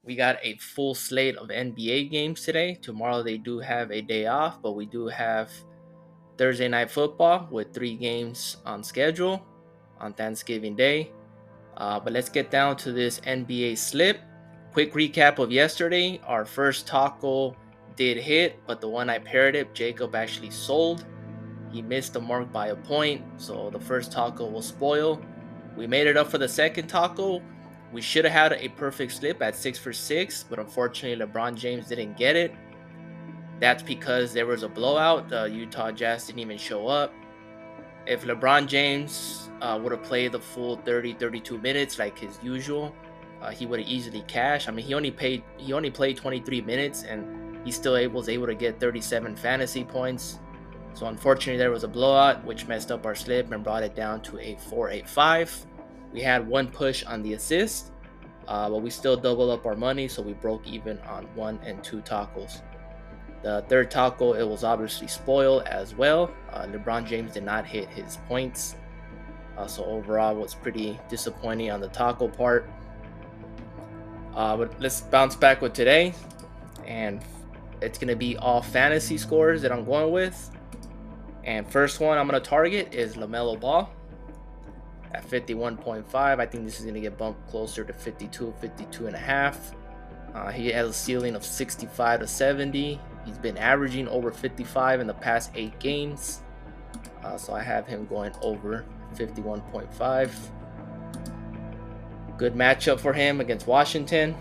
We got a full slate of NBA games today. Tomorrow they do have a day off, but we do have Thursday night football with 3 games on schedule on Thanksgiving Day. But let's get down to this NBA slip. Quick recap of yesterday. Our first taco did hit, but the one I paired it, Jacob actually sold. He missed the mark by a point, so the first taco will spoil. We made it up for the second taco. We should have had a perfect slip at 6 for 6, but unfortunately LeBron James didn't get it. That's because there was a blowout. The Utah Jazz didn't even show up. If LeBron James would have played the full 32 minutes like his usual, he would have easily cashed. I mean, he only played 23 minutes, and he still was able to get 37 fantasy points. So unfortunately, there was a blowout, which messed up our slip and brought it down to a 4.85. We had one push on the assist, but we still doubled up our money, so we broke even on 1 and 2 tacos. The third taco, it was obviously spoiled as well. LeBron James did not hit his points, so overall, it was pretty disappointing on the taco part. But let's bounce back with today, and it's gonna be all fantasy scores that I'm going with. And first one I'm going to target is LaMelo Ball at 51.5. I think this is going to get bumped closer to 52, 52 and a half. He has a ceiling of 65 to 70. He's been averaging over 55 in the past 8 games. So I have him going over 51.5. Good matchup for him against Washington.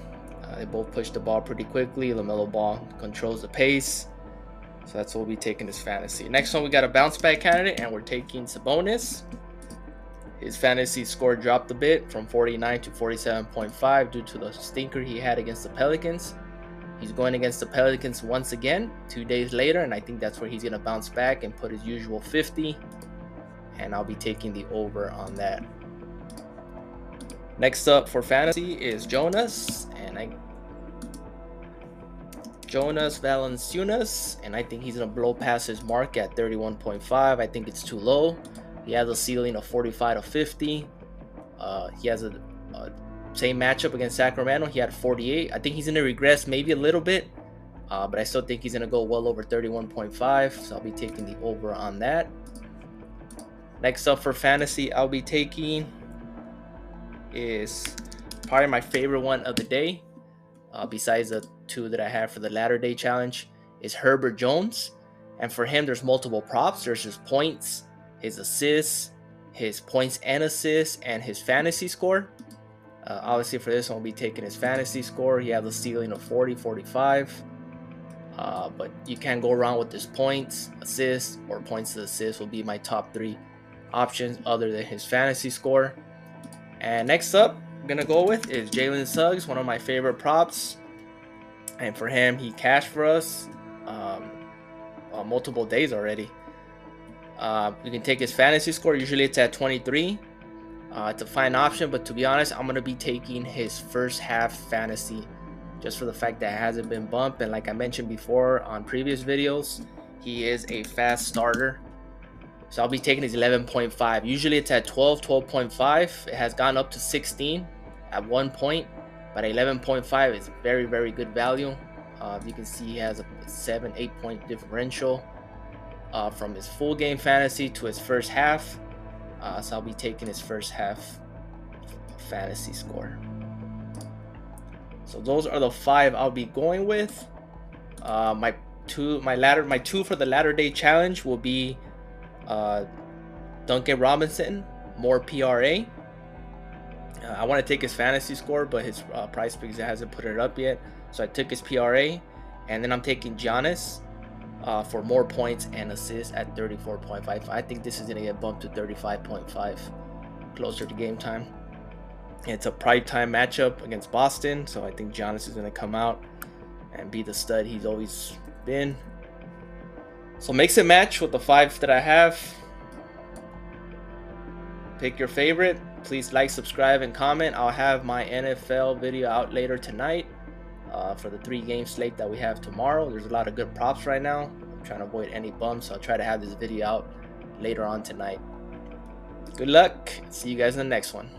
They both push the ball pretty quickly. LaMelo Ball controls the pace. So that's what we'll be taking this fantasy. Next one, we got a bounce back candidate, and we're taking Sabonis. His fantasy score dropped a bit from 49 to 47.5 due to the stinker he had against the Pelicans. He's going against the Pelicans once again 2 days later, and I think that's where he's going to bounce back and put his usual 50. And I'll be taking the over on that. Next up for fantasy is Jonas, Jonas Valanciunas, and I think he's going to blow past his mark at 31.5. I think it's too low. He has a ceiling of 45 to 50. He has a same matchup against Sacramento. He had 48. I think he's going to regress maybe a little bit, but I still think he's going to go well over 31.5, so I'll be taking the over on that. Next up for fantasy, I'll be taking is probably my favorite one of the day, besides the 2 that I have for the latter day challenge, is Herbert Jones. And for him, there's multiple props. There's his points, his assists, his points and assists, and his fantasy score. Obviously for this one, we'll be taking his fantasy score. He has a ceiling of 40, 45. But you can't go wrong with his points, assists, or points to assists will be my top 3 options other than his fantasy score. And next up, I'm going to go with is Jalen Suggs, one of my favorite props. And for him, he cashed for us multiple days already. You can take his fantasy score. Usually it's at 23. It's a fine option, but to be honest, I'm going to be taking his first half fantasy just for the fact that it hasn't been bumped. And like I mentioned before on previous videos, he is a fast starter. So I'll be taking his 11.5. Usually it's at 12, 12.5. It has gone up to 16 at one point, but 11.5 is very, very good value. You can see he has a 7-8 point differential from his full game fantasy to his first half. So I'll be taking his first half fantasy score. So those are the 5 I'll be going with. My two for the latter day challenge will be Duncan Robinson, more PRA. I want to take his fantasy score, but his price because it hasn't put it up yet. So I took his PRA, and then I'm taking Giannis for more points and assists at 34.5. I think this is going to get bumped to 35.5 closer to game time. It's a prime time matchup against Boston, so I think Giannis is going to come out and be the stud he's always been. So mix and match with the 5 that I have. Pick your favorite. Please like, subscribe, and comment. I'll have my NFL video out later tonight for the 3-game slate that we have tomorrow. There's a lot of good props right now. I'm trying to avoid any bumps, so I'll try to have this video out later on tonight. Good luck. See you guys in the next one.